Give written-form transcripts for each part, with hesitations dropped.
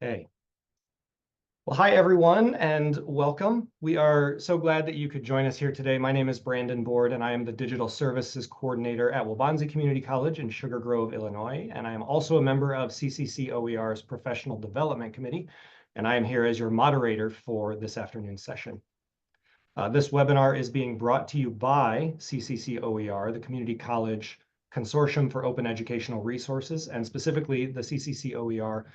Okay. Well, hi, everyone, and welcome. We are so glad that you could join us here today. My name is Brandon Board, and I am the Digital Services Coordinator at Waubonsie Community College in Sugar Grove, Illinois. And I am also a member of CCC OER's Professional Development Committee, and I am here as your moderator for this afternoon's session. This webinar is being brought to you by CCC OER, the Community College Consortium for Open Educational Resources, and specifically the CCC OER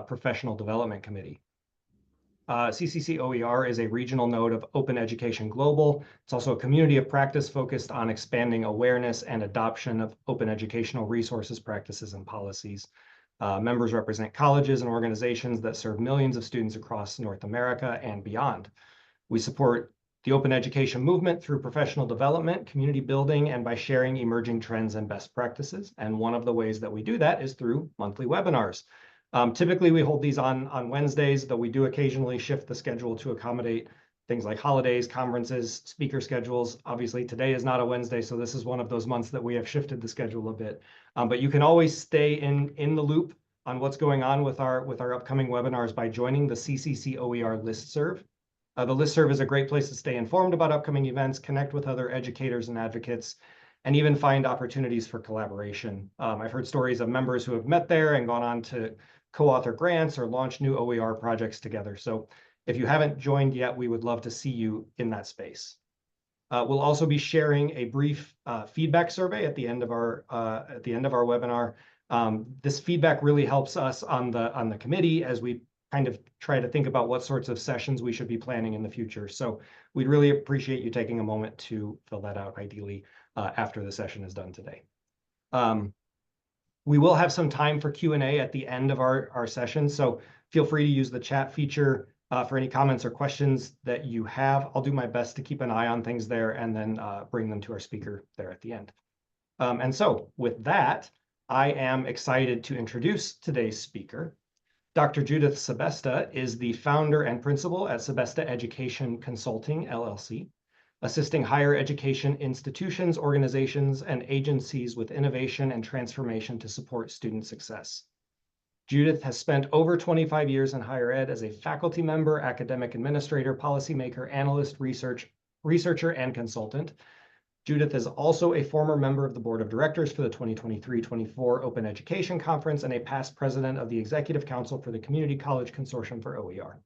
Professional Development Committee. CCC OER is a regional node of Open Education Global. It's also a community of practice focused on expanding awareness and adoption of open educational resources, practices, and policies. Members represent colleges and organizations that serve millions of students across North America and beyond. We support the open education movement through professional development, community building, and by sharing emerging trends and best practices. And one of the ways that we do that is through monthly webinars. Typically, we hold these on Wednesdays, though we do occasionally shift the schedule to accommodate things like holidays, conferences, speaker schedules. Obviously, today is not a Wednesday, so this is one of those months that we have shifted the schedule a bit. But you can always stay in the loop on what's going on with our upcoming webinars by joining the CCC OER listserv. The listserv is a great place to stay informed about upcoming events, connect with other educators and advocates, and even find opportunities for collaboration. I've heard stories of members who have met there and gone on to co-author grants or launch new OER projects together. So if you haven't joined yet, we would love to see you in that space. We'll also be sharing a brief feedback survey at the end of our webinar. This feedback really helps us on the committee as we kind of try to think about what sorts of sessions we should be planning in the future. So we'd really appreciate you taking a moment to fill that out, ideally after the session is done today. We will have some time for Q&A at the end of our session, so feel free to use the chat feature for any comments or questions that you have. I'll do my best to keep an eye on things there and then bring them to our speaker there at the end. And so with that, I am excited to introduce today's speaker. Dr. Judith Sebesta is the founder and principal at Sebesta Education Consulting, LLC, assisting higher education institutions, organizations, and agencies with innovation and transformation to support student success. Judith has spent over 25 years in higher ed as a faculty member, academic administrator, policymaker, analyst, researcher, and consultant. Judith is also a former member of the board of directors for the 2023-24 Open Education Conference and a past president of the Executive Council for the Community College Consortium for OER.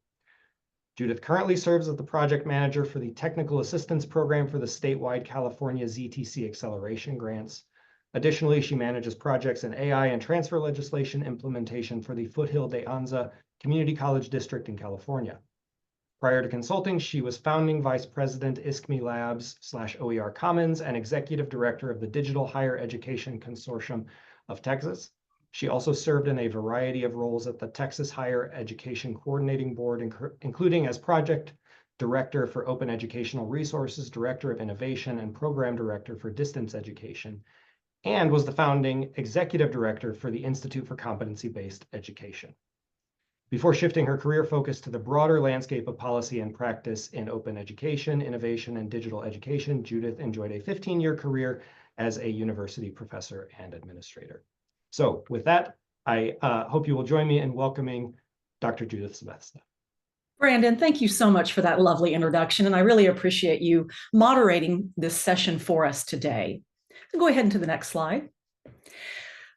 Judith currently serves as the project manager for the Technical Assistance Program for the statewide California ZTC Acceleration Grants. Additionally, she manages projects in AI and transfer legislation implementation for the Foothill de Anza Community College District in California. Prior to consulting, she was founding vice president ISKME Labs /OER Commons and executive director of the Digital Higher Education Consortium of Texas. She also served in a variety of roles at the Texas Higher Education Coordinating Board, including as project director for Open Educational Resources, director of innovation, and program director for distance education, and was the founding executive director for the Institute for Competency-Based Education. Before shifting her career focus to the broader landscape of policy and practice in open education, innovation, and digital education, Judith enjoyed a 15-year career as a university professor and administrator. So with that, I hope you will join me in welcoming Dr. Judith Sebesta. Brandon, thank you so much for that lovely introduction, and I really appreciate you moderating this session for us today. So go ahead into the next slide.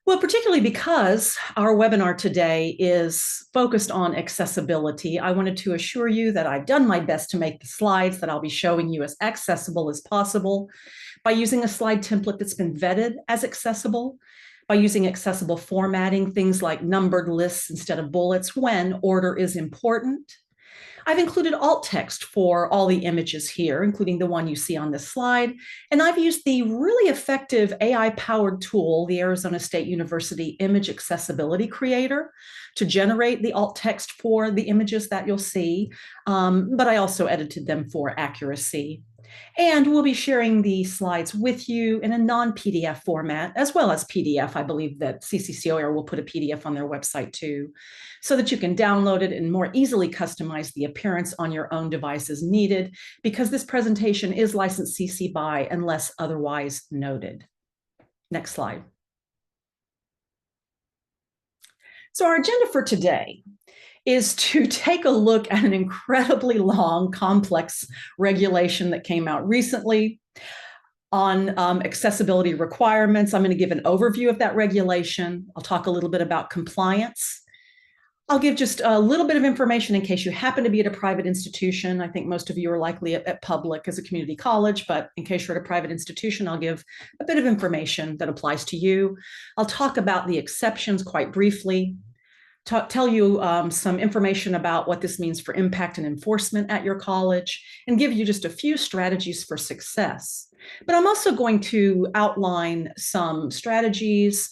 Well, particularly because our webinar today is focused on accessibility, I wanted to assure you that I've done my best to make the slides that I'll be showing you as accessible as possible by using a slide template that's been vetted as accessible, by using accessible formatting, things like numbered lists instead of bullets when order is important. I've included alt text for all the images here, including the one you see on this slide. And I've used the really effective AI-powered tool, the Arizona State University Image Accessibility Creator, to generate the alt text for the images that you'll see. But I also edited them for accuracy. And we'll be sharing the slides with you in a non-PDF format, as well as PDF. I believe that CCCOER will put a PDF on their website too, so that you can download it and more easily customize the appearance on your own device as needed, because this presentation is licensed CC BY unless otherwise noted. Next slide. So our agenda for today is to take a look at an incredibly long, complex regulation that came out recently on accessibility requirements. I'm going to give an overview of that regulation. I'll talk a little bit about compliance. I'll give just a little bit of information in case you happen to be at a private institution. I think most of you are likely at public as a community college, but in case you're at a private institution, I'll give a bit of information that applies to you. I'll talk about the exceptions quite briefly, tell you some information about what this means for impact and enforcement at your college, and give you just a few strategies for success. But I'm also going to outline some strategies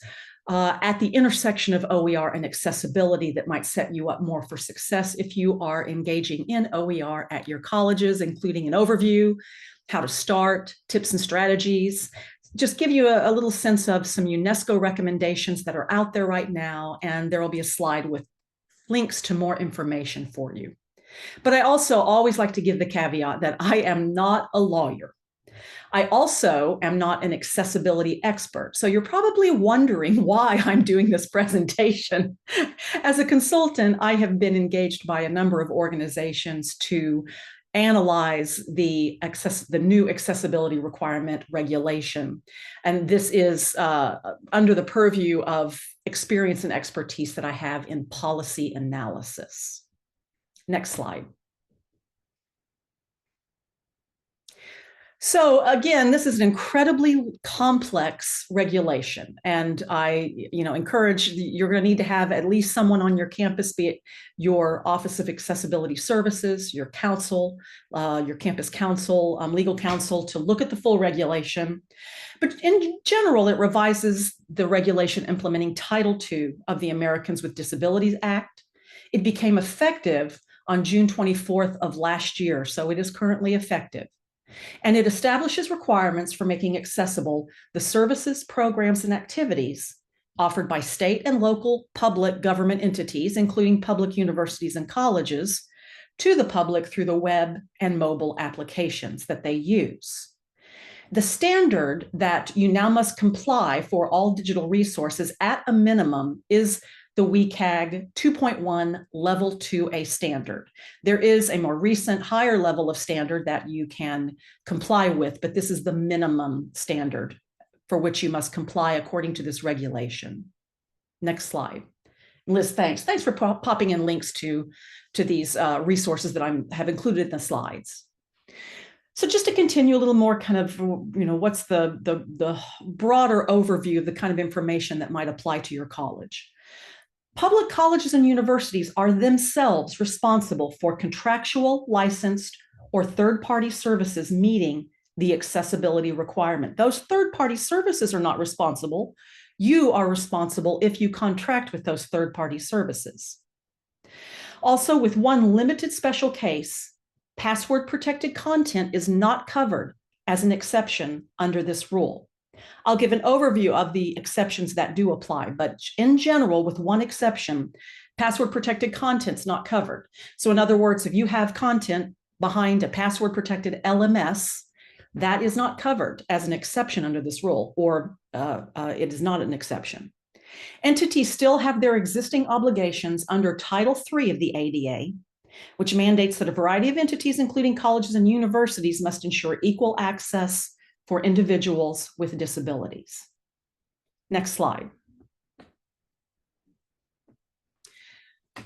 at the intersection of OER and accessibility that might set you up more for success if you are engaging in OER at your colleges, including an overview, how to start, tips and strategies, just give you a little sense of some UNESCO recommendations that are out there right now, and there will be a slide with links to more information for you. But I also always like to give the caveat that I am not a lawyer. I also am not an accessibility expert. So you're probably wondering why I'm doing this presentation. As a consultant, I have been engaged by a number of organizations to analyze the new accessibility requirement regulation. And this is under the purview of experience and expertise that I have in policy analysis. Next slide. So again, this is an incredibly complex regulation, and I, encourage you're going to need to have at least someone on your campus, be it your Office of Accessibility Services, your council, your campus council, legal counsel, to look at the full regulation. But in general, it revises the regulation implementing Title II of the Americans with Disabilities Act. It became effective on June 24th of last year, so it is currently effective. And it establishes requirements for making accessible the services, programs, and activities offered by state and local public government entities, including public universities and colleges, to the public through the web and mobile applications that they use. The standard that you now must comply for all digital resources at a minimum is the WCAG 2.1 Level 2A standard. There is a more recent higher level of standard that you can comply with, but this is the minimum standard for which you must comply according to this regulation. Next slide. Liz, thanks. Thanks for popping in links to these resources that I have included in the slides. So just to continue a little more kind of, what's the broader overview of the kind of information that might apply to your college. Public colleges and universities are themselves responsible for contractual, licensed, or third-party services meeting the accessibility requirement. Those third-party services are not responsible. You are responsible if you contract with those third-party services. Also, with one limited special case, password-protected content is not covered as an exception under this rule. I'll give an overview of the exceptions that do apply, but in general, with one exception, password-protected content's not covered. So in other words, if you have content behind a password-protected LMS, that is not covered as an exception under this rule, or it is not an exception. Entities still have their existing obligations under Title III of the ADA, which mandates that a variety of entities, including colleges and universities, must ensure equal access for individuals with disabilities. Next slide.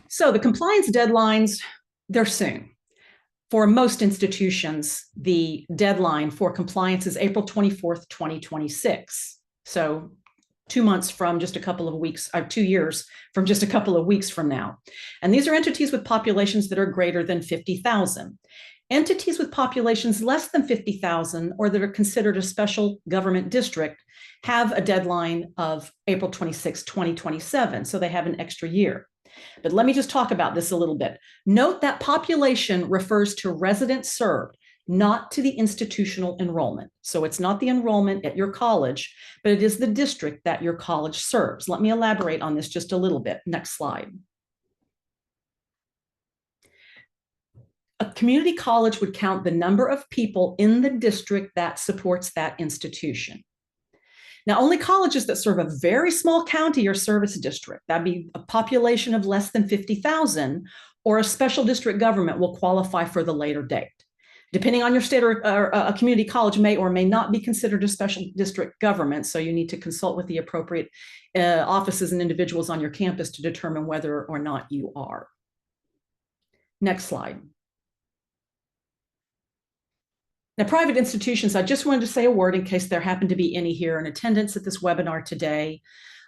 So the compliance deadlines, they're soon. For most institutions, the deadline for compliance is April 24th, 2026. So 2 months from just a couple of weeks, 2 years from just a couple of weeks from now. And these are entities with populations that are greater than 50,000. Entities with populations less than 50,000 or that are considered a special government district have a deadline of April 26, 2027, so they have an extra year. But let me just talk about this a little bit. Note that population refers to residents served, not to the institutional enrollment. So it's not the enrollment at your college, but it is the district that your college serves. Let me elaborate on this just a little bit. Next slide. A community college would count the number of people in the district that supports that institution. Now, only colleges that serve a very small county or service district, that'd be a population of less than 50,000, or a special district government will qualify for the later date. Depending on your state or a community college may or may not be considered a special district government, so you need to consult with the appropriate offices and individuals on your campus to determine whether or not you are. Next slide. Now, private institutions, I just wanted to say a word in case there happen to be any here in attendance at this webinar today.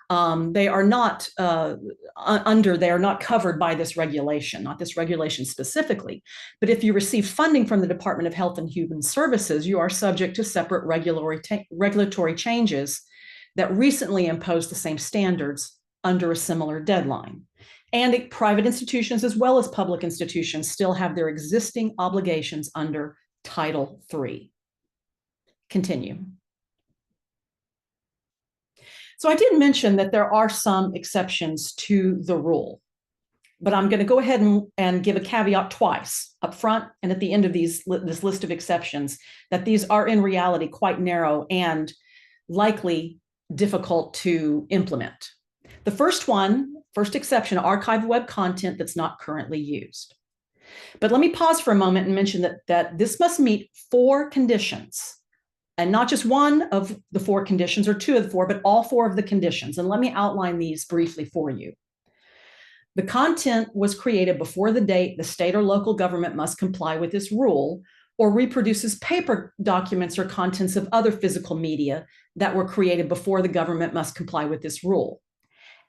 They are not they are not covered by this regulation, not this regulation specifically. But if you receive funding from the Department of Health and Human Services, you are subject to separate regulatory changes that recently imposed the same standards under a similar deadline. And private institutions, as well as public institutions, still have their existing obligations under Title III. Continue. So I did mention that there are some exceptions to the rule, but I'm going to go ahead and give a caveat twice, up front and at the end of this list of exceptions, that these are in reality quite narrow and likely difficult to implement. The first exception, archive web content that's not currently used. But let me pause for a moment and mention that this must meet 4 conditions, and not just one of the 4 conditions or 2 of the 4, but all 4 of the conditions. And let me outline these briefly for you. The content was created before the date the state or local government must comply with this rule, or reproduces paper documents or contents of other physical media that were created before the government must comply with this rule.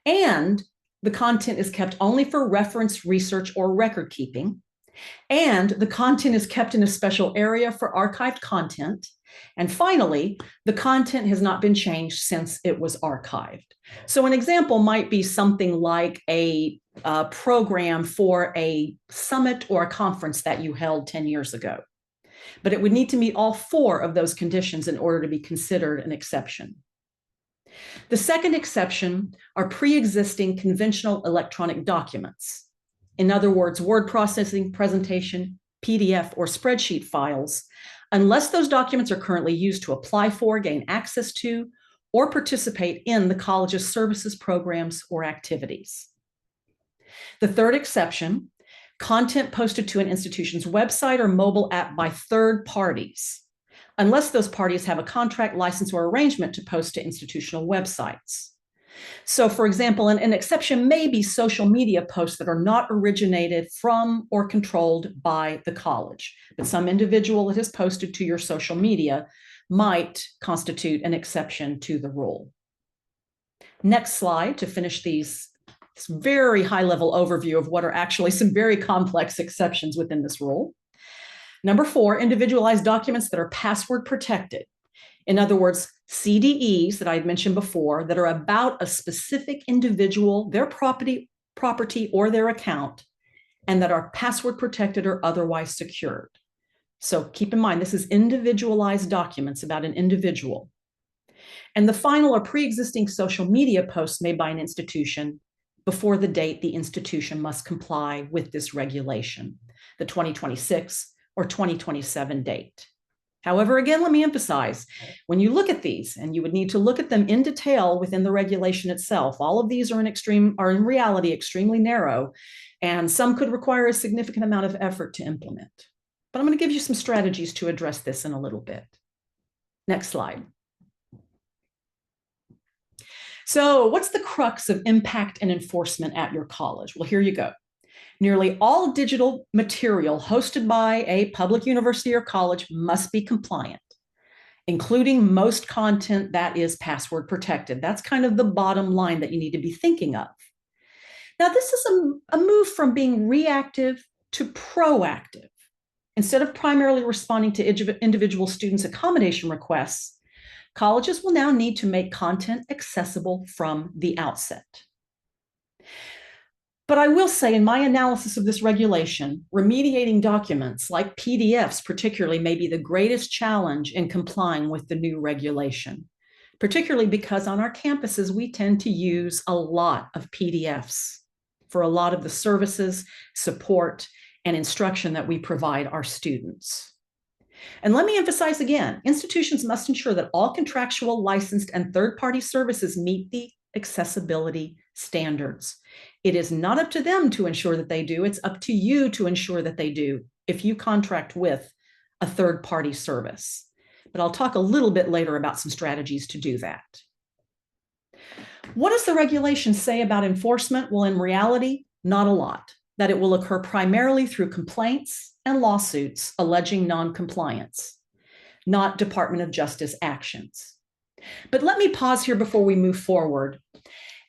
And the content is kept only for reference, research, or record keeping. And the content is kept in a special area for archived content. And finally, the content has not been changed since it was archived. So an example might be something like a program for a summit or a conference that you held 10 years ago. But it would need to meet all 4 of those conditions in order to be considered an exception. The second exception are pre-existing conventional electronic documents. In other words, word processing, presentation, PDF, or spreadsheet files, unless those documents are currently used to apply for, gain access to, or participate in the college's services, programs, or activities. The third exception, content posted to an institution's website or mobile app by third parties, unless those parties have a contract, license, or arrangement to post to institutional websites. So, for example, an exception may be social media posts that are not originated from or controlled by the college, but some individual that has posted to your social media might constitute an exception to the rule. Next slide to finish this very high-level overview of what are actually some very complex exceptions within this rule. Number 4, individualized documents that are password protected. In other words, CDEs that I had mentioned before that are about a specific individual, their property or their account, and that are password protected or otherwise secured. So keep in mind, this is individualized documents about an individual. And the final are pre-existing social media posts made by an institution before the date the institution must comply with this regulation, the 2026 or 2027 date. However, again, let me emphasize, when you look at these, and you would need to look at them in detail within the regulation itself, all of these are in reality extremely narrow, and some could require a significant amount of effort to implement. But I'm going to give you some strategies to address this in a little bit. Next slide. So what's the crux of impact and enforcement at your college? Well, here you go. Nearly all digital material hosted by a public university or college must be compliant, including most content that is password protected. That's kind of the bottom line that you need to be thinking of. Now, this is a move from being reactive to proactive. Instead of primarily responding to individual students' accommodation requests, colleges will now need to make content accessible from the outset. But I will say, in my analysis of this regulation, remediating documents like PDFs particularly may be the greatest challenge in complying with the new regulation, particularly because on our campuses, we tend to use a lot of PDFs for a lot of the services, support, and instruction that we provide our students. And let me emphasize again, institutions must ensure that all contractual, licensed, and third-party services meet the accessibility standards. It is not up to them to ensure that they do, it's up to you to ensure that they do if you contract with a third-party service. But I'll talk a little bit later about some strategies to do that. What does the regulation say about enforcement? Well, in reality, not a lot. That it will occur primarily through complaints and lawsuits alleging non-compliance, not Department of Justice actions. But let me pause here before we move forward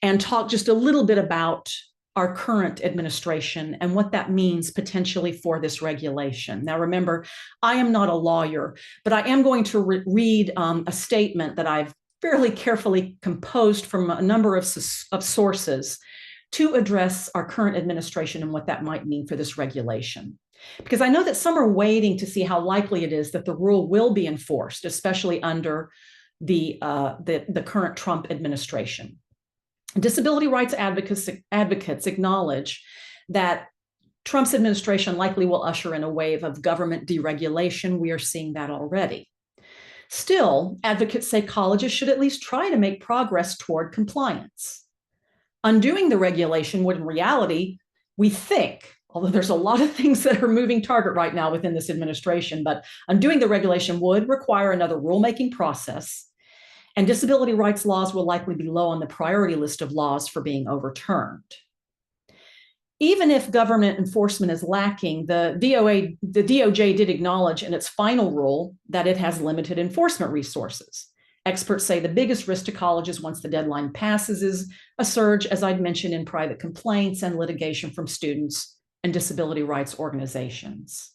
and talk just a little bit about our current administration and what that means potentially for this regulation. Now, remember, I am not a lawyer, but I am going to read a statement that I've fairly carefully composed from a number of sources to address our current administration and what that might mean for this regulation. Because I know that some are waiting to see how likely it is that the rule will be enforced, especially under the current Trump administration. Disability rights advocates acknowledge that Trump's administration likely will usher in a wave of government deregulation. We are seeing that already. Still, advocates say colleges should at least try to make progress toward compliance. Undoing the regulation would, in reality, we think, although there's a lot of things that are moving target right now within this administration, but undoing the regulation would require another rulemaking process, and disability rights laws will likely be low on the priority list of laws for being overturned. Even if government enforcement is lacking, the DOJ did acknowledge in its final rule that it has limited enforcement resources. Experts say the biggest risk to colleges once the deadline passes is a surge, as I'd mentioned, in private complaints and litigation from students and disability rights organizations.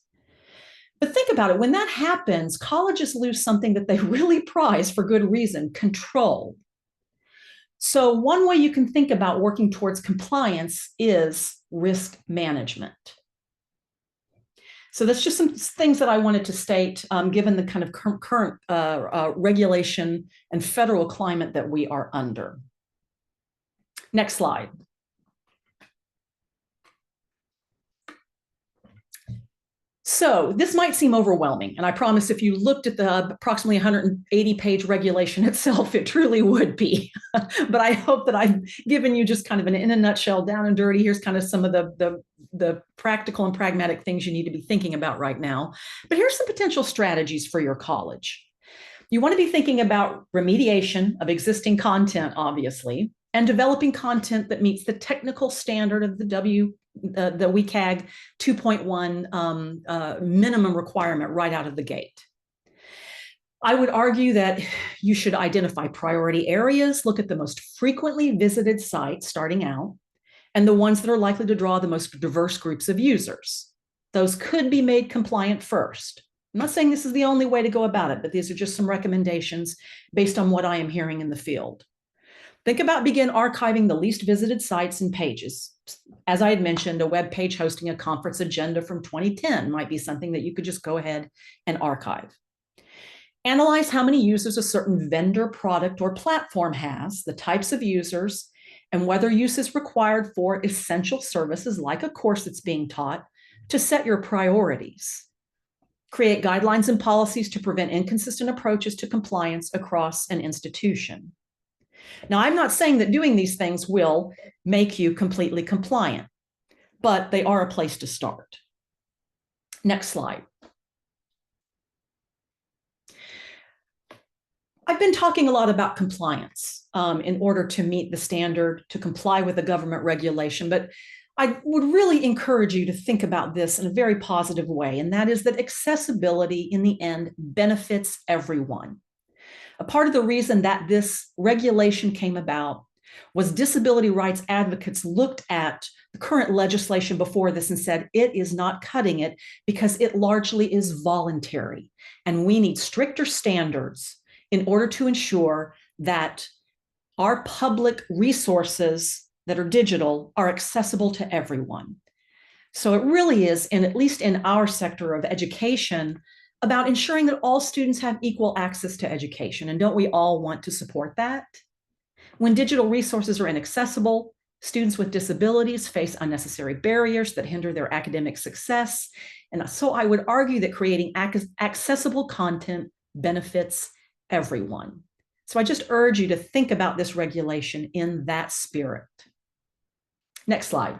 But think about it, when that happens, colleges lose something that they really prize for good reason: control. So one way you can think about working towards compliance is risk management. So that's just some things that I wanted to state, given the kind of current regulation and federal climate that we are under. Next slide. So this might seem overwhelming, and I promise if you looked at the approximately 180-page regulation itself, it truly would be. But I hope that I've given you just kind of in a nutshell, down and dirty, here's kind of some of the practical and pragmatic things you need to be thinking about right now. But here's some potential strategies for your college. You want to be thinking about remediation of existing content, obviously, and developing content that meets the technical standard of the WCAG 2.1 minimum requirement right out of the gate. I would argue that you should identify priority areas, look at the most frequently visited sites starting out, and the ones that are likely to draw the most diverse groups of users. Those could be made compliant first. I'm not saying this is the only way to go about it, but these are just some recommendations based on what I am hearing in the field. Think about begin archiving the least visited sites and pages. As I had mentioned, a web page hosting a conference agenda from 2010 might be something that you could just go ahead and archive. Analyze how many users a certain vendor, product, or platform has, the types of users, and whether use is required for essential services like a course that's being taught to set your priorities. Create guidelines and policies to prevent inconsistent approaches to compliance across an institution. Now, I'm not saying that doing these things will make you completely compliant, but they are a place to start. Next slide. I've been talking a lot about compliance in order to meet the standard, to comply with the government regulation, but I would really encourage you to think about this in a very positive way, and that is that accessibility in the end benefits everyone. A part of the reason that this regulation came about was disability rights advocates looked at the current legislation before this and said, it is not cutting it because it largely is voluntary. And we need stricter standards in order to ensure that our public resources that are digital are accessible to everyone. So it really is, at least in our sector of education, about ensuring that all students have equal access to education. And don't we all want to support that? When digital resources are inaccessible, Students with disabilities face unnecessary barriers that hinder their academic success. And so I would argue that creating accessible content benefits everyone. So I just urge you to think about this regulation in that spirit. Next slide.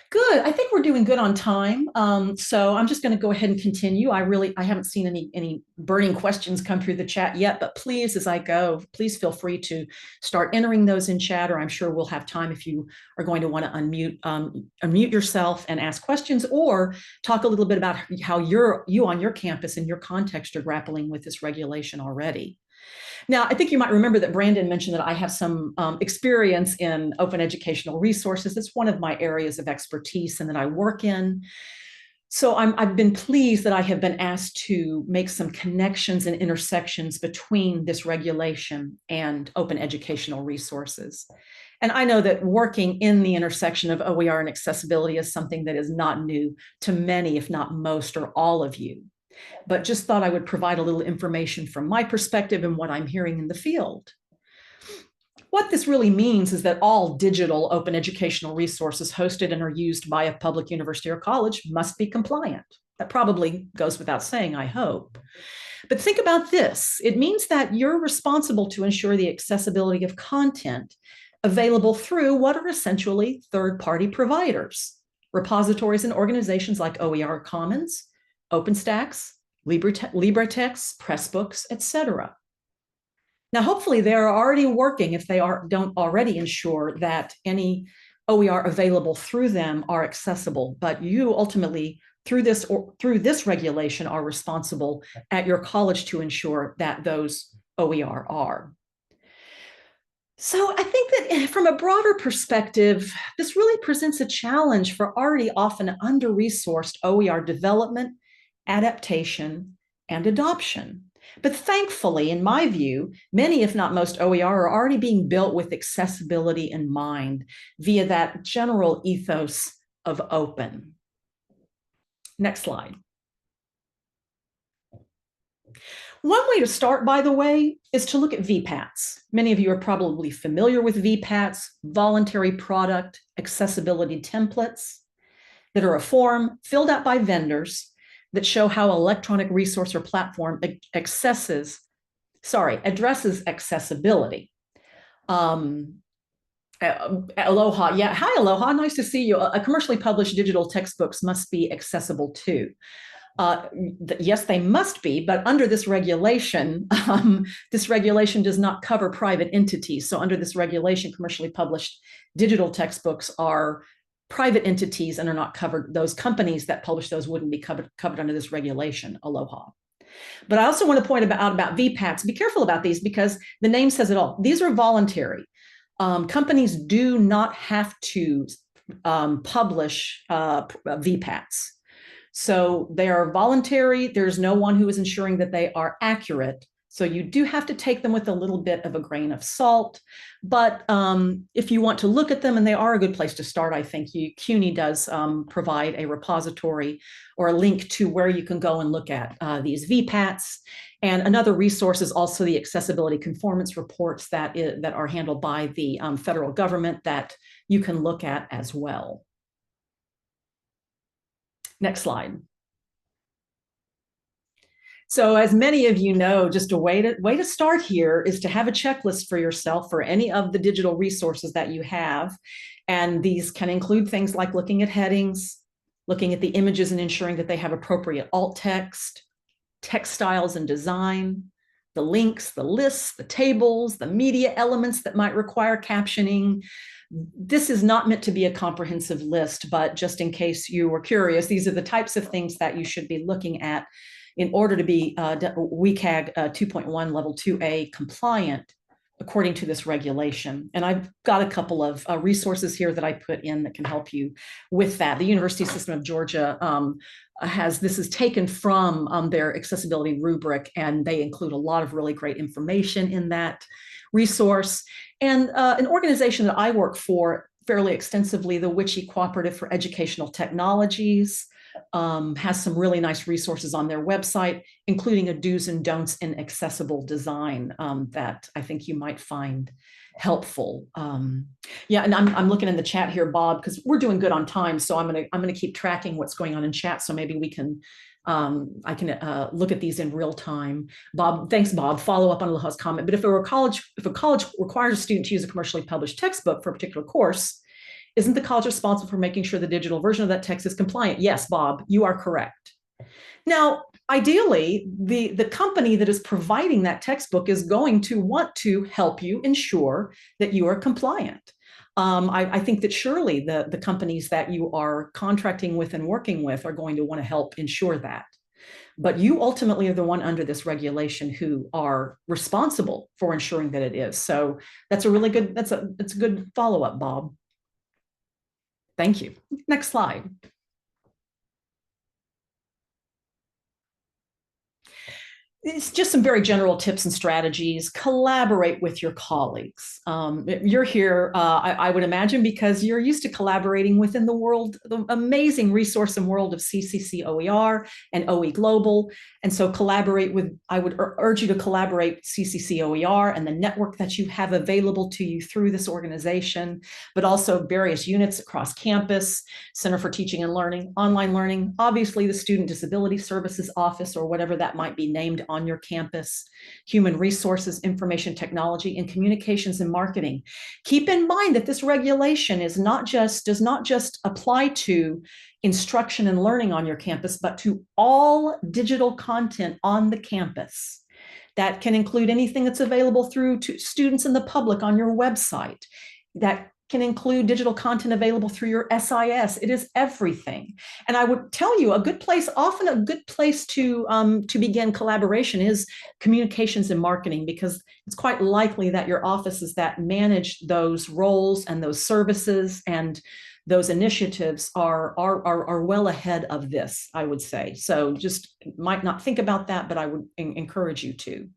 Good. I think we're doing good on time. So I'm just going to go ahead and continue. I haven't seen any burning questions come through the chat yet, but please, as I go, please feel free to start entering those in chat, or I'm sure we'll have time if you are going to want to unmute yourself and ask questions, or talk a little bit about how you on your campus and your context are grappling with this regulation already. Now, I think you might remember that Brandon mentioned that I have some experience in open educational resources. It's one of my areas of expertise and that I work in. So I've been pleased that I have been asked to make some connections and intersections between this regulation and open educational resources. And I know that working in the intersection of OER and accessibility is something that is not new to many, if not most or all of you. But just thought I would provide a little information from my perspective and what I'm hearing in the field. What this really means is that all digital open educational resources hosted and are used by a public university or college must be compliant. That probably goes without saying, I hope. But think about this. It means that you're responsible to ensure the accessibility of content available through what are essentially third-party providers, repositories and organizations like OER Commons, OpenStax, LibreText, Pressbooks, etc. Now, hopefully they're already working, if they don't already, ensure that any OER available through them are accessible, but you ultimately, through this regulation, are responsible at your college to ensure that those OER are. So I think that from a broader perspective, this really presents a challenge for already often under-resourced OER development, adaptation, and adoption. But thankfully, in my view, many, if not most, OER are already being built with accessibility in mind via that general ethos of open. Next slide. One way to start, by the way, is to look at VPATs. Many of you are probably familiar with VPATs, voluntary product accessibility templates, that are a form filled out by vendors that show how electronic resource or platform addresses accessibility. Aloha, yeah, hi Aloha, nice to see you. Commercially published digital textbooks must be accessible too. Yes, they must be, but under this regulation does not cover private entities. So under this regulation, commercially published digital textbooks are private entities and are not covered. Those companies that publish those wouldn't be covered under this regulation. Aloha. But I also want to point out about VPATs. Be careful about these because the name says it all. These are voluntary. Companies do not have to publish VPATs. So they are voluntary. There's no one who is ensuring that they are accurate. So you do have to take them with a little bit of a grain of salt. But if you want to look at them, and they are a good place to start, I think CUNY does provide a repository or a link to where you can go and look at these VPATs. And another resource is also the accessibility conformance reports that are handled by the federal government that you can look at as well. Next slide. So as many of you know, just a way to start here is to have a checklist for yourself for any of the digital resources that you have. And these can include things like looking at headings, looking at the images and ensuring that they have appropriate alt text, text styles and design, the links, the lists, the tables, the media elements that might require captioning. This is not meant to be a comprehensive list, but just in case you were curious, these are the types of things that you should be looking at in order to be WCAG 2.1 level 2A compliant according to this regulation. And I've got a couple of resources here that I put in that can help you with that. The University System of Georgia this is taken from their accessibility rubric, and they include a lot of really great information in that resource. And an organization that I work for fairly extensively, the WICHE Cooperative for Educational Technologies, has some really nice resources on their website, including a do's and don'ts in accessible design that I think you might find helpful. Yeah, and I'm looking in the chat here, Bob, because we're doing good on time, so I'm gonna keep tracking what's going on in chat, so maybe we can I can look at these in real time. Bob, thanks, Bob. Follow up on Aloha's comment. But if a college requires a student to use a commercially published textbook for a particular course, isn't the college responsible for making sure the digital version of that text is compliant? Yes, Bob, you are correct. Now, ideally, the company that is providing that textbook is going to want to help you ensure that you are compliant. I think that surely the companies that you are contracting with and working with are going to want to help ensure that. But you ultimately are the one under this regulation who are responsible for ensuring that it is. So that's a really good, it's a good follow-up, Bob. Thank you. Next slide. It's just some very general tips and strategies. Collaborate with your colleagues. You're here, I would imagine, because you're used to collaborating within the amazing resource and world of CCC OER and OE Global. And so I would urge you to collaborate CCC OER and the network that you have available to you through this organization, but also various units across campus, Center for Teaching and Learning, online learning, obviously the Student Disability Services Office or whatever that might be named on your campus, human resources, information technology, and communications and marketing. Keep in mind that this regulation does not just apply to instruction and learning on your campus, but to all digital content on the campus. That can include anything that's available through to students and the public on your website. That can include digital content available through your SIS. It is everything. And I would tell you often a good place to begin collaboration is communications and marketing, because it's quite likely that your offices that manage those roles and those services and those initiatives are well ahead of this, I would say. So just might not think about that, but I would encourage you to.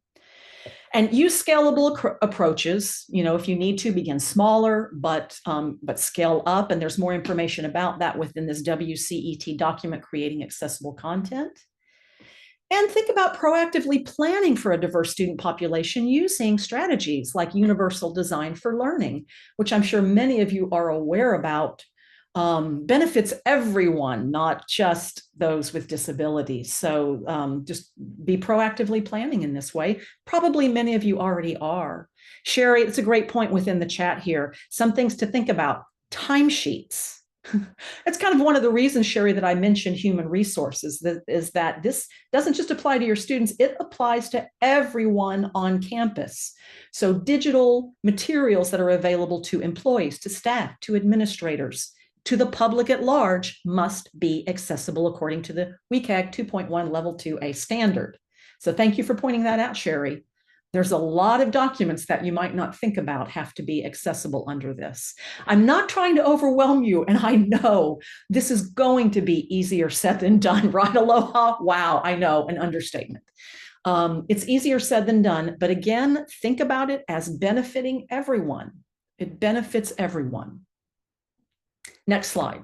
And use scalable approaches. You know, if you need to, begin smaller, but scale up. And there's more information about that within this WCET document, Creating Accessible Content. And think about proactively planning for a diverse student population using strategies like universal design for learning, which I'm sure many of you are aware about. Benefits everyone, not just those with disabilities. So just be proactively planning in this way. Probably many of you already are. Sherry, it's a great point within the chat here. Some things to think about. Timesheets. It's kind of one of the reasons, Sherry, that I mentioned human resources, is that this doesn't just apply to your students, it applies to everyone on campus. So digital materials that are available to employees, to staff, to administrators, to the public at large must be accessible according to the WCAG 2.1 Level 2A standard. So thank you for pointing that out, Sherry. There's a lot of documents that you might not think about have to be accessible under this. I'm not trying to overwhelm you, and I know this is going to be easier said than done, right, Aloha? Wow, I know, an understatement. It's easier said than done, but again, think about it as benefiting everyone. It benefits everyone. Next slide.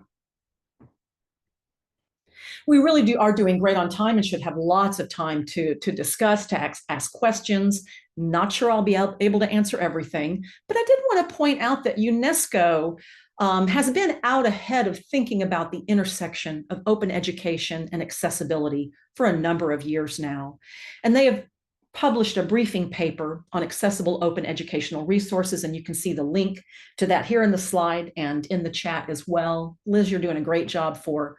We really are doing great on time and should have lots of time to discuss, to ask questions. Not sure I'll be able to answer everything, but I did want to point out that UNESCO has been out ahead of thinking about the intersection of open education and accessibility for a number of years now. And they have published a briefing paper on accessible open educational resources, and you can see the link to that here in the slide and in the chat as well. Liz, you're doing a great job for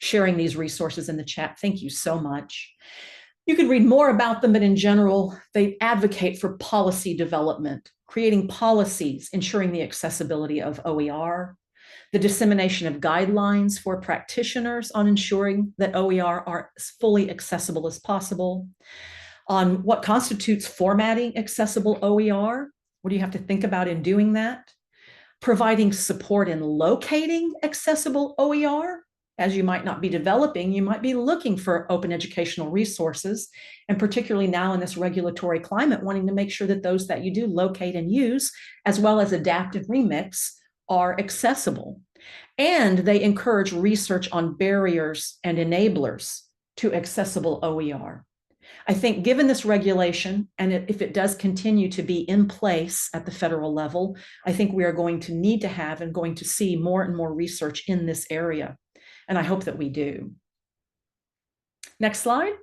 sharing these resources in the chat. Thank you so much. You could read more about them, but in general, they advocate for policy development, creating policies, ensuring the accessibility of OER, the dissemination of guidelines for practitioners on ensuring that OER are as fully accessible as possible, on what constitutes formatting accessible OER. What do you have to think about in doing that? Providing support in locating accessible OER. As you might not be developing, you might be looking for open educational resources, and particularly now in this regulatory climate, wanting to make sure that those that you do locate and use, as well as adapt and remix, are accessible. And they encourage research on barriers and enablers to accessible OER. I think given this regulation, and if it does continue to be in place at the federal level, I think we are going to need to have and going to see more and more research in this area. And I hope that we do. Next slide.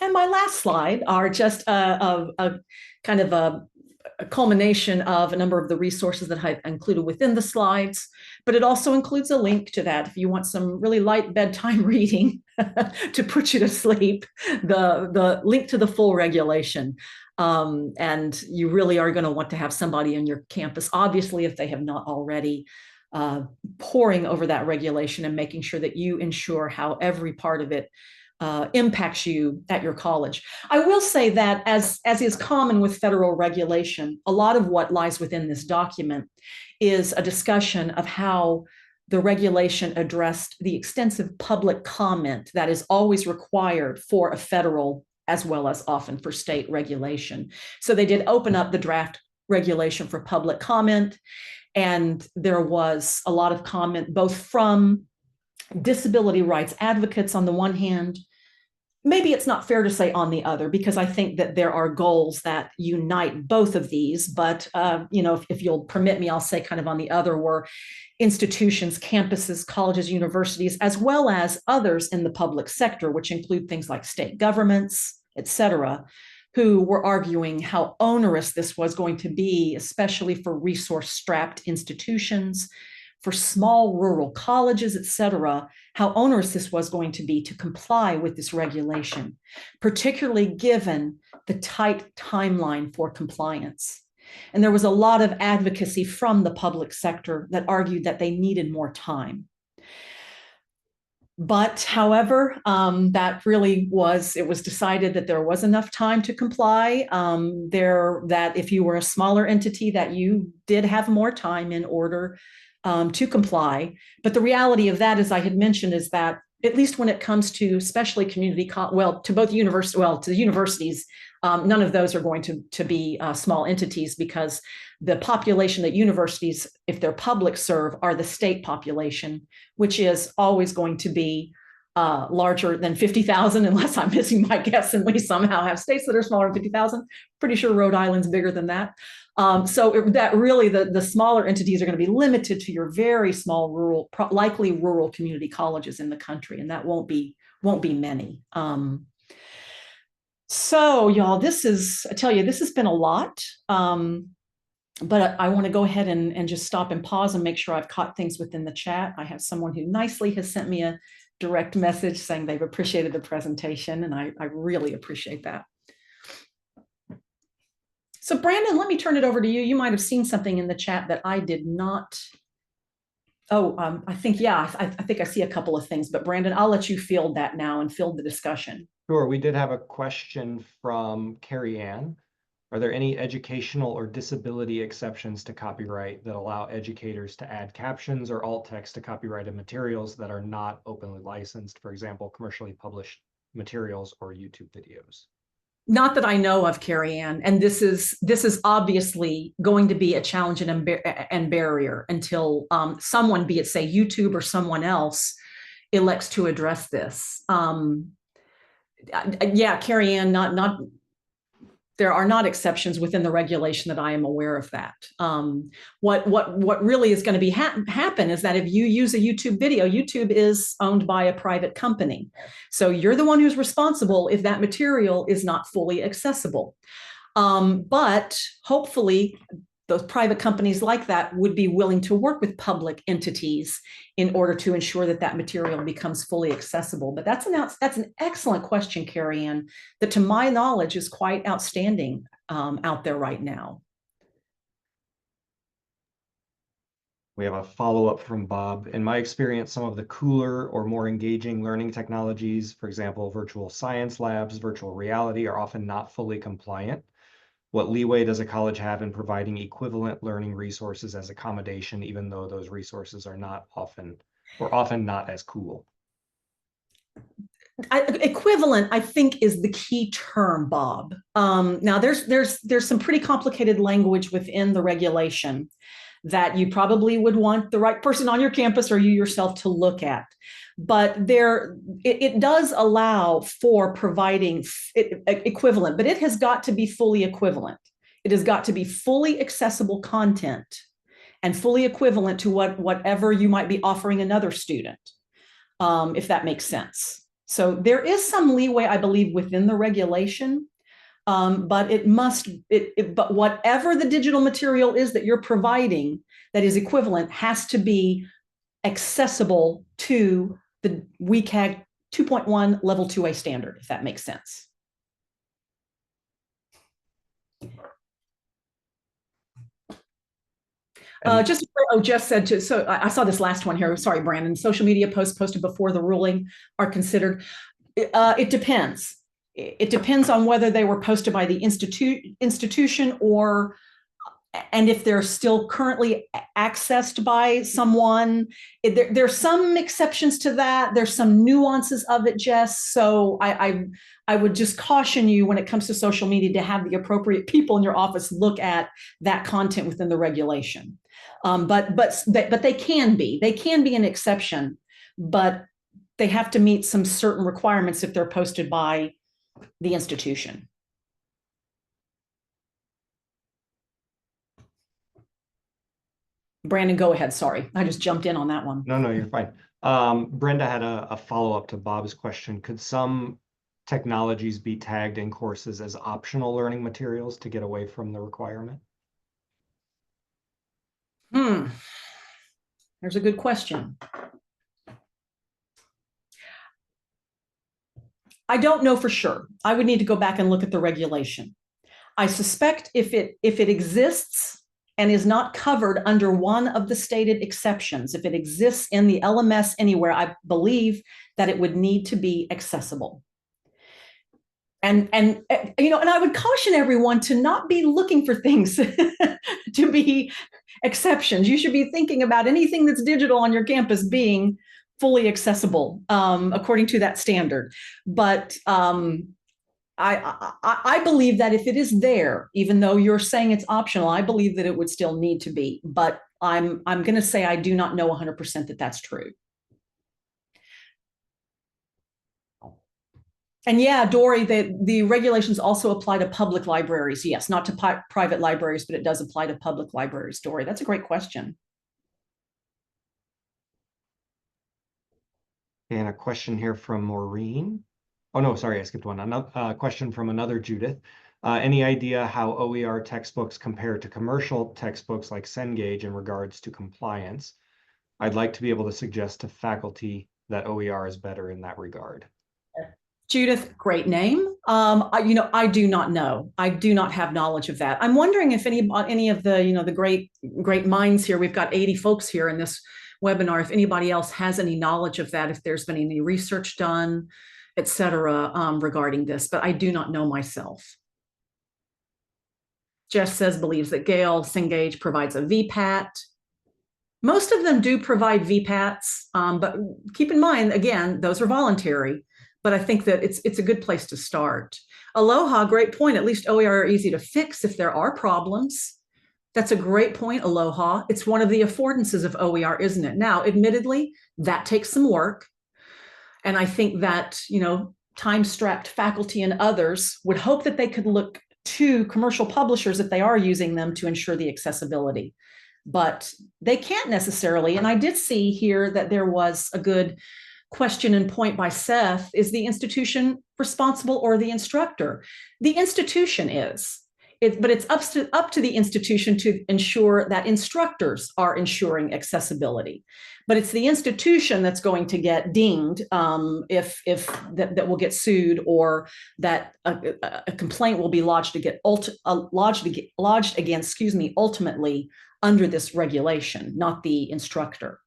And my last slide are just a kind of a culmination of a number of the resources that I've included within the slides, but it also includes a link to that if you want some really light bedtime reading to put you to sleep, the link to the full regulation. And you really are going to want to have somebody in your campus, obviously, if they have not already, poring over that regulation and making sure that you ensure how every part of it impacts you at your college. I will say that as is common with federal regulation, a lot of what lies within this document is a discussion of how the regulation addressed the extensive public comment that is always required for a federal as well as often for state regulation. So they did open up the draft regulation for public comment, and there was a lot of comment both from disability rights advocates on the one hand. Maybe it's not fair to say on the other, because I think that there are goals that unite both of these. But, if you'll permit me, I'll say kind of on the other were institutions, campuses, colleges, universities, as well as others in the public sector, which include things like state governments, et cetera, who were arguing how onerous this was going to be, especially for resource-strapped institutions, for small rural colleges, et cetera, how onerous this was going to be to comply with this regulation, particularly given the tight timeline for compliance. And there was a lot of advocacy from the public sector that argued that they needed more time. But however, that really it was decided that there was enough time to comply, that if you were a smaller entity, that you did have more time in order to comply. But the reality of that, as I had mentioned, is that at least when it comes to especially to the universities, none of those are going to be small entities, because the population that universities, if they're public, serve are the state population, which is always going to be larger than 50,000, unless I'm missing my guess and we somehow have states that are smaller than 50,000. Pretty sure Rhode Island's bigger than that. That really the smaller entities are going to be limited to your very small likely rural community colleges in the country, and that won't be many. So y'all, I tell you, this has been a lot. But I want to go ahead and just stop and pause and make sure I've caught things within the chat. I have someone who nicely has sent me a direct message saying they've appreciated the presentation, and I really appreciate that. So Brandon, let me turn it over to you. You might have seen something in the chat that I did not. Oh, I think I see a couple of things, but Brandon, I'll let you field that now and field the discussion. Sure. We did have a question from Carrie Ann. Are there any educational or disability exceptions to copyright that allow educators to add captions or alt text to copyrighted materials that are not openly licensed, for example, commercially published materials or YouTube videos? Not that I know of, Carrie Ann, and this is obviously going to be a challenge and barrier until someone, be it say YouTube or someone else, elects to address this. Yeah, Carrie Ann, there are not exceptions within the regulation that I am aware of that. What really is going to be happen is that if you use a YouTube video, YouTube is owned by a private company. So you're the one who's responsible if that material is not fully accessible. But hopefully those private companies like that would be willing to work with public entities in order to ensure that that material becomes fully accessible. But that's an excellent question, Carrie Ann, that to my knowledge is quite outstanding out there right now. We have a follow-up from Bob. In my experience, some of the cooler or more engaging learning technologies, for example, virtual science labs, virtual reality, are often not fully compliant. What leeway does a college have in providing equivalent learning resources as accommodation, even though those resources are often not as cool? Equivalent, I think, is the key term, Bob. Now, there's some pretty complicated language within the regulation that you probably would want the right person on your campus or you yourself to look at. But it does allow for providing equivalent, but it has got to be fully equivalent. It has got to be fully accessible content and fully equivalent to whatever you might be offering another student, if that makes sense. So there is some leeway, I believe, within the regulation, but but whatever the digital material is that you're providing that is equivalent has to be accessible to the WCAG 2.1 Level 2A standard, if that makes sense. Jeff said, so I saw this last one here. Sorry, Brandon. Social media posts posted before the ruling are considered. It depends. It depends on whether they were posted by the institution and if they're still currently accessed by someone. There's some exceptions to that. There's some nuances of it, Jess. So I would just caution you when it comes to social media to have the appropriate people in your office look at that content within the regulation. But they can be an exception, but they have to meet some certain requirements if they're posted by the institution. Brandon, go ahead. Sorry, I just jumped in on that one. No, you're fine. Brenda had a follow-up to Bob's question. Could some technologies be tagged in courses as optional learning materials to get away from the requirement? There's a good question. I don't know for sure. I would need to go back and look at the regulation. I suspect if it exists and is not covered under one of the stated exceptions, if it exists in the LMS anywhere, I believe that it would need to be accessible. And I would caution everyone to not be looking for things to be exceptions. You should be thinking about anything that's digital on your campus being fully accessible according to that standard. But I believe that if it is there, even though you're saying it's optional, I believe that it would still need to be. But I'm going to say I do not know 100% that that's true. And yeah, Dory, the regulations also apply to public libraries. Yes, not to private libraries, but it does apply to public libraries. Dory, that's a great question. And a question here from Maureen. Oh, no, sorry, I skipped one. Another question from another Judith. Any idea how OER textbooks compare to commercial textbooks like Cengage in regards to compliance? I'd like to be able to suggest to faculty that OER is better in that regard. Judith, great name. I do not know. I do not have knowledge of that. I'm wondering if any of the, the great minds here, we've got 80 folks here in this webinar, if anybody else has any knowledge of that, if there's been any research done, et cetera, regarding this, but I do not know myself. Jess says, believes that Gale Cengage provides a VPAT. Most of them do provide VPATs, but keep in mind, again, those are voluntary. But I think that it's a good place to start. Aloha, great point. At least OER are easy to fix if there are problems. That's a great point, Aloha. It's one of the affordances of OER, isn't it? Now, admittedly, that takes some work. And I think that, time-strapped faculty and others would hope that they could look to commercial publishers if they are using them to ensure the accessibility. But they can't necessarily. And I did see here that there was a good question and point by Seth. Is the institution responsible or the instructor? The institution is. But it's up to the institution to ensure that instructors are ensuring accessibility. But it's the institution that's going to get dinged if that will get sued, or that a complaint will be lodged against, ultimately under this regulation, not the instructor.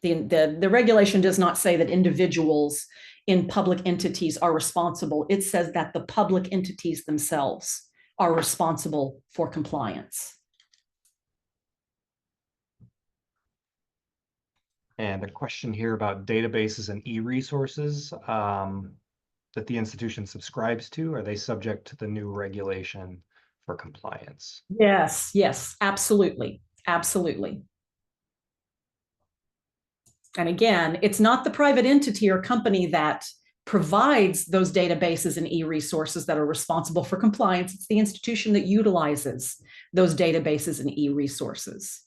The regulation does not say that individuals in public entities are responsible. It says that the public entities themselves are responsible for compliance. And a question here about databases and e-resources that the institution subscribes to. Are they subject to the new regulation for compliance? Yes, absolutely. Absolutely. And again, it's not the private entity or company that provides those databases and e-resources that are responsible for compliance. It's the institution that utilizes those databases and e-resources.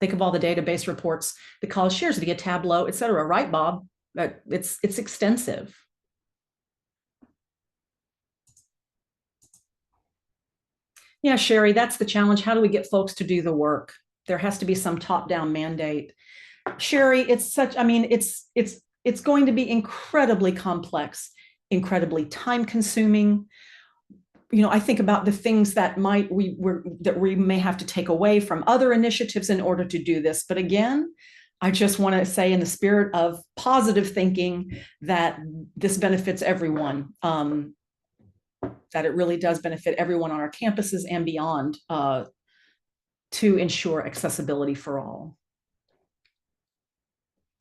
Think of all the database reports the college shares via Tableau, et cetera, right, Bob? It's extensive. Yeah, Sherry, that's the challenge. How do we get folks to do the work? There has to be some top-down mandate. Sherry, it's such, I mean, it's going to be incredibly complex, incredibly time-consuming. You know, I think about the things that we may have to take away from other initiatives in order to do this. But again, I just want to say, in the spirit of positive thinking, that this benefits everyone. That it really does benefit everyone on our campuses and beyond, to ensure accessibility for all.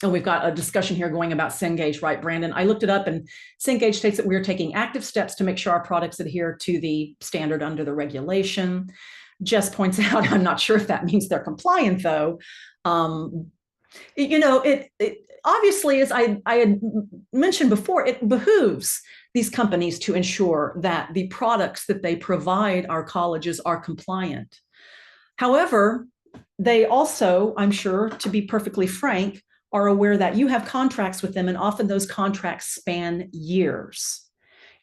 And we've got a discussion here going about Cengage, right, Brandon? I looked it up, and Cengage states that we are taking active steps to make sure our products adhere to the standard under the regulation. Jess points out, I'm not sure if that means they're compliant, though. You know, it obviously, as I had mentioned before, it behooves these companies to ensure that the products that they provide our colleges are compliant. However, they also, I'm sure, to be perfectly frank, are aware that you have contracts with them, and often those contracts span years.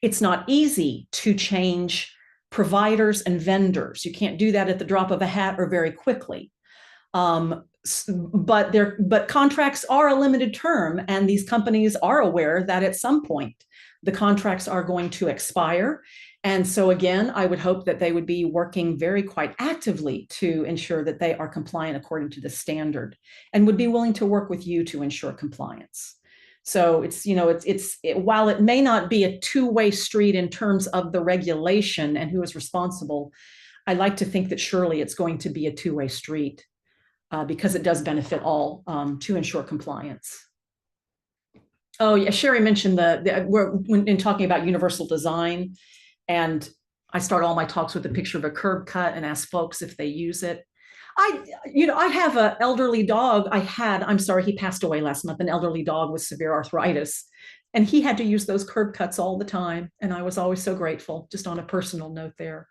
It's not easy to change providers and vendors. You can't do that at the drop of a hat or very quickly. But contracts are a limited term, and these companies are aware that at some point the contracts are going to expire. And so again, I would hope that they would be working quite actively to ensure that they are compliant according to the standard, and would be willing to work with you to ensure compliance. So it's, you know, while it may not be a two-way street in terms of the regulation and who is responsible, I like to think that surely it's going to be a two-way street, because it does benefit all, to ensure compliance. Oh yeah, Sherry mentioned when in talking about universal design, and I start all my talks with a picture of a curb cut and ask folks if they use it. I have an elderly dog. I'm sorry, he passed away last month, an elderly dog with severe arthritis, and he had to use those curb cuts all the time. And I was always so grateful, just on a personal note there.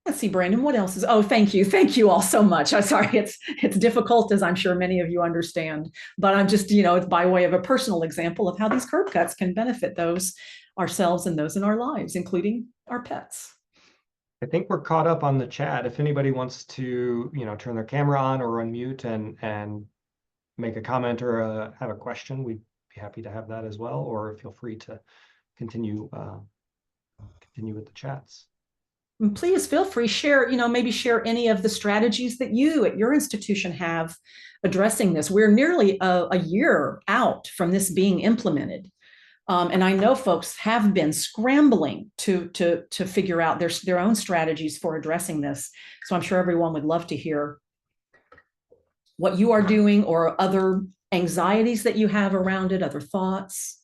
Let's see, Brandon, what else is, oh, thank you all so much. I'm sorry, it's difficult, as I'm sure many of you understand, but I'm just, you know, it's by way of a personal example of how these curb cuts can benefit those ourselves and those in our lives, including our pets. I think we're caught up on the chat. If anybody wants to, you know, turn their camera on or unmute and make a comment or have a question, we'd be happy to have that as well, or feel free to continue with the chats. And please feel free, share, you know, maybe share any of the strategies that you at your institution have addressing this. We're nearly a year out from this being implemented. And I know folks have been scrambling to figure out their own strategies for addressing this. So I'm sure everyone would love to hear what you are doing, or other anxieties that you have around it, other thoughts.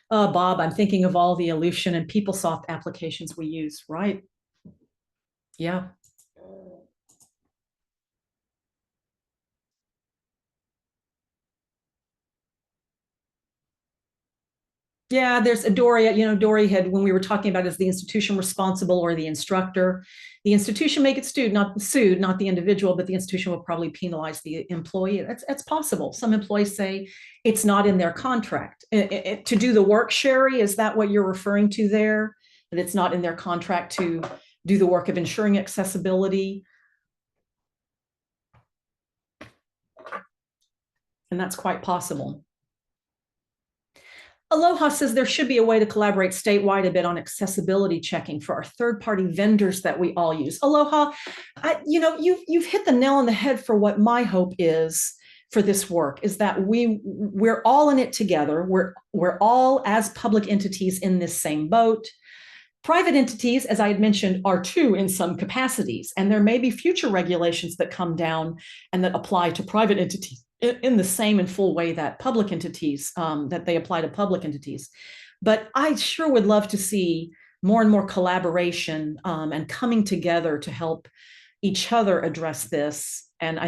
Bob, I'm thinking of all the Ellucian and PeopleSoft applications we use, right? Yeah. Yeah, there's Dory, you know, Dory had, when we were talking about, is the institution responsible or the instructor? The institution may get sued, not the individual, but the institution will probably penalize the employee. That's possible. Some employees say it's not in their contract. To do the work, Sherry, is that what you're referring to there? That it's not in their contract to do the work of ensuring accessibility? And that's quite possible. Aloha says there should be a way to collaborate statewide a bit on accessibility checking for our third-party vendors that we all use. Aloha, you know, you've hit the nail on the head for what my hope is for this work, is that we're all in it together. We're all, as public entities, in this same boat. Private entities, as I had mentioned, are too in some capacities, and there may be future regulations that come down and that apply to private entities in the same and full way that public entities, that they apply to public entities. But I sure would love to see more and more collaboration and coming together to help each other address this. And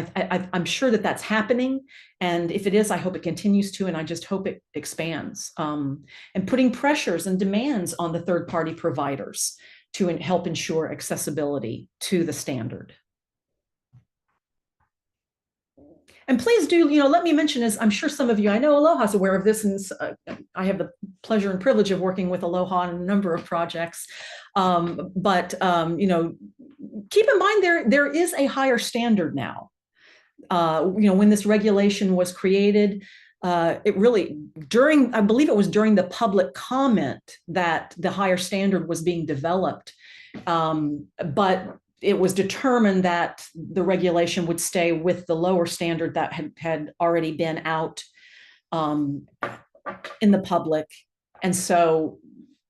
I'm sure that that's happening. And if it is, I hope it continues to, and I just hope it expands. And putting pressures and demands on the third-party providers to help ensure accessibility to the standard. And please do, let me mention, as I'm sure some of you, I know Aloha's aware of this, and I have the pleasure and privilege of working with Aloha on a number of projects. But keep in mind there is a higher standard now. When this regulation was created, it really I believe it was during the public comment that the higher standard was being developed. But it was determined that the regulation would stay with the lower standard that had already been out in the public. And so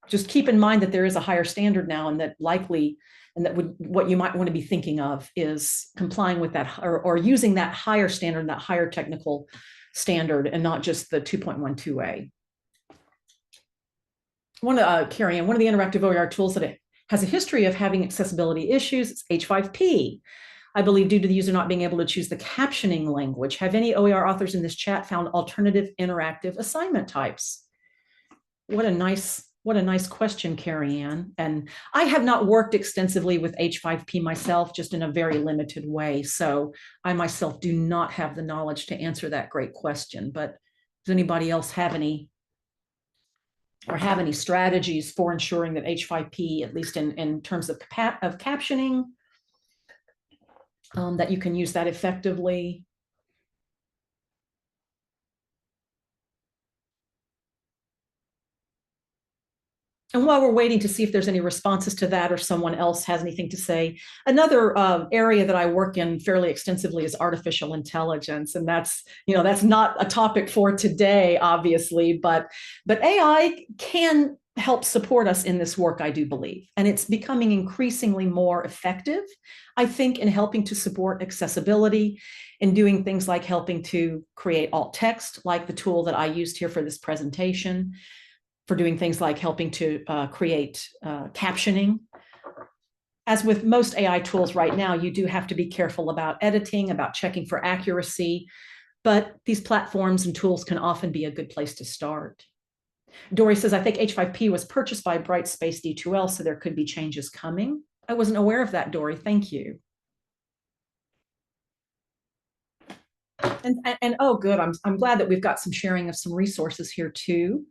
just keep in mind that there is a higher standard now, and that what you might want to be thinking of is complying with that, or using that higher standard, that higher technical standard, and not just the 2.12a. Carrie Ann, one of the interactive OER tools that has a history of having accessibility issues, it's H5P. I believe due to the user not being able to choose the captioning language. Have any OER authors in this chat found alternative interactive assignment types? What a nice question, Carrie Ann. And I have not worked extensively with H5P myself, just in a very limited way. So I myself do not have the knowledge to answer that great question. But does anybody else have any strategies for ensuring that H5P, at least in terms of captioning, that you can use that effectively? And while we're waiting to see if there's any responses to that, or someone else has anything to say, another area that I work in fairly extensively is artificial intelligence. And that's not a topic for today, obviously, but AI can help support us in this work, I do believe. And it's becoming increasingly more effective, I think, in helping to support accessibility, in doing things like helping to create alt text, like the tool that I used here for this presentation, for doing things like helping to create captioning. As with most AI tools right now, you do have to be careful about editing, about checking for accuracy, but these platforms and tools can often be a good place to start. Dory says, I think H5P was purchased by Brightspace D2L, so there could be changes coming. I wasn't aware of that, Dory. Thank you. And oh, good. I'm glad that we've got some sharing of some resources here too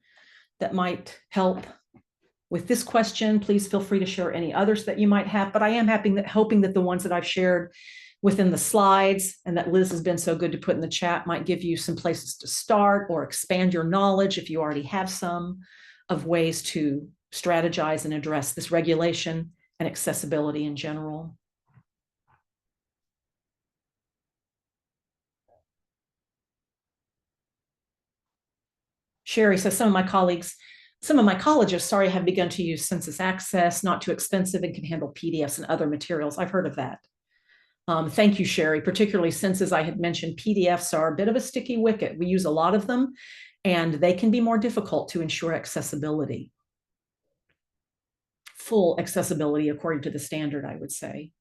that might help with this question. Please feel free to share any others that you might have, but I am hoping that the ones that I've shared within the slides and that Liz has been so good to put in the chat might give you some places to start, or expand your knowledge, if you already have some, of ways to strategize and address this regulation and accessibility in general. Sherry says, some of my colleagues, some of my colleges, sorry, have begun to use Census Access, not too expensive, and can handle PDFs and other materials. I've heard of that. Thank you, Sherry. Particularly since, as I had mentioned, PDFs are a bit of a sticky wicket. We use a lot of them, and they can be more difficult to ensure accessibility. Full accessibility according to the standard, I would say.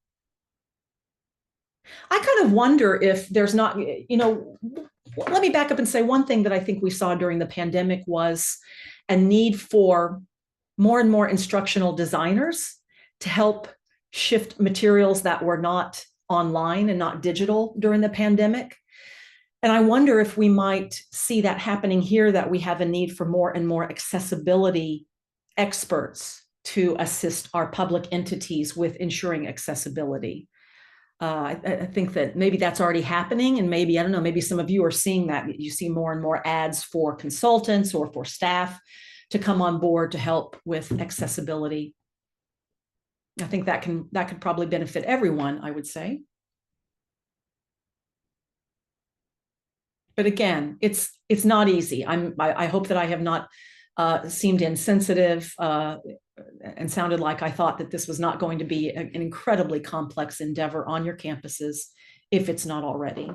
I kind of wonder if there's not, let me back up and say one thing that I think we saw during the pandemic was a need for more and more instructional designers to help shift materials that were not online and not digital during the pandemic. And I wonder if we might see that happening here, that we have a need for more and more accessibility experts to assist our public entities with ensuring accessibility. I think that maybe that's already happening, and maybe, I don't know, maybe some of you are seeing that. You see more and more ads for consultants or for staff to come on board to help with accessibility. I think that could probably benefit everyone, I would say. But again, it's not easy. I hope that I have not seemed insensitive and sounded like I thought that this was not going to be an incredibly complex endeavor on your campuses, if it's not already.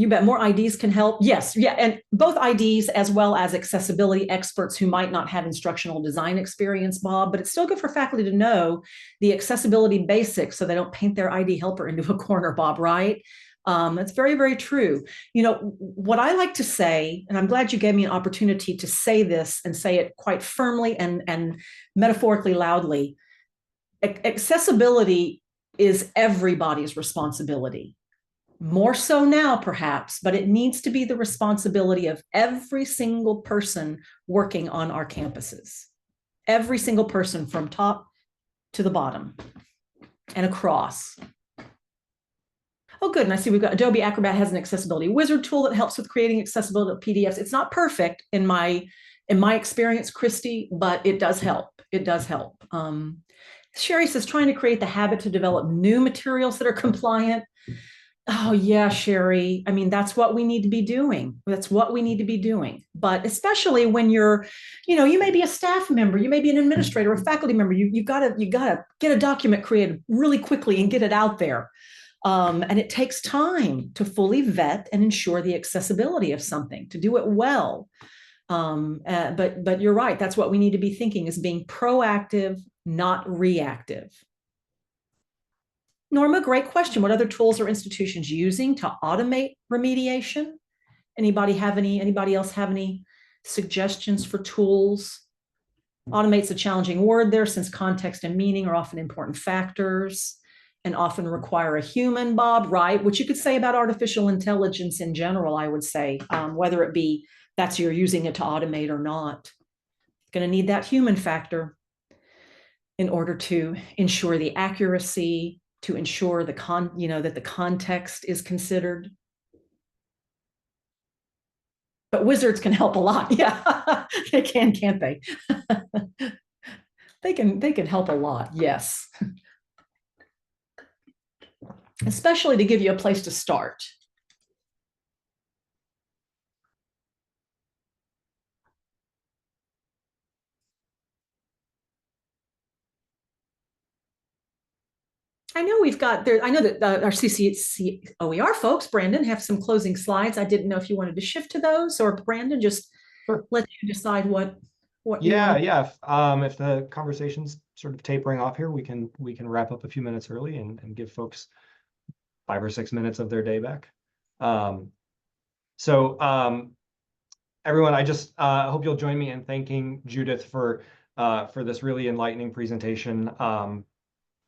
You bet. More IDs can help. Yes. Yeah. And both IDs as well as accessibility experts who might not have instructional design experience, Bob, but it's still good for faculty to know the accessibility basics so they don't paint their ID helper into a corner, Bob, right? That's very, very true. You know, what I like to say, and I'm glad you gave me an opportunity to say this and say it quite firmly and metaphorically loudly. Accessibility is everybody's responsibility. More so now, perhaps, but it needs to be the responsibility of every single person working on our campuses. Every single person from top to the bottom and across. Oh, good. And I see we've got Adobe Acrobat has an accessibility wizard tool that helps with creating accessible PDFs. It's not perfect in my experience, Christy, but it does help. It does help. Sherry says, trying to create the habit to develop new materials that are compliant. Oh, yeah, Sherry. I mean, that's what we need to be doing. That's what we need to be doing. But especially when you're, you know, you may be a staff member, you may be an administrator, a faculty member. You gotta get a document created really quickly and get it out there. And it takes time to fully vet and ensure the accessibility of something, to do it well. But you're right. That's what we need to be thinking, is being proactive, not reactive. Norma, great question. What other tools are institutions using to automate remediation? Anybody else have any suggestions for tools? Automate's a challenging word there, since context and meaning are often important factors and often require a human, Bob, right? Which you could say about artificial intelligence in general, I would say, whether it be that's you're using it to automate or not. Going to need that human factor in order to ensure the accuracy, to ensure that the context is considered. But wizards can help a lot. Yeah, they can, can't they? They can help a lot, yes. Especially to give you a place to start. I know we've got there. I know that our CCOER folks, Brandon, have some closing slides. I didn't know if you wanted to shift to those, or Brandon, just Sure. let you decide what. Yeah. If the conversation's sort of tapering off here, we can wrap up a few minutes early and give folks 5 or 6 minutes of their day back. Everyone, I just hope you'll join me in thanking Judith for this really enlightening presentation.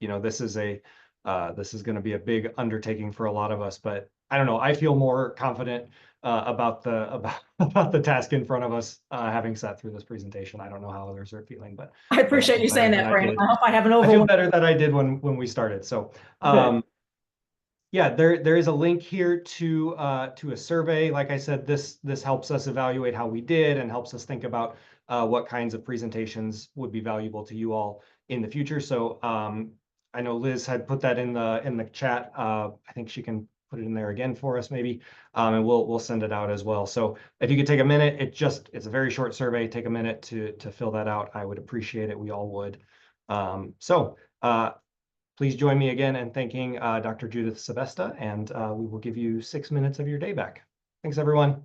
You know, this is going to be a big undertaking for a lot of us, but I don't know, I feel more confident about the task in front of us, having sat through this presentation. I don't know how others are feeling, but I appreciate you saying that, Brandon. I hope I haven't I feel better than I did when we started. So yeah, there is a link here to a survey. Like I said, this helps us evaluate how we did and helps us think about what kinds of presentations would be valuable to you all in the future. So I know Liz had put that in the chat. I think she can put it in there again for us, maybe, and we'll send it out as well. So if you could take a minute, it's a very short survey. Take a minute to fill that out. I would appreciate it. We all would. Please join me again in thanking Dr. Judith Sebesta, and we will give you 6 minutes of your day back. Thanks, everyone.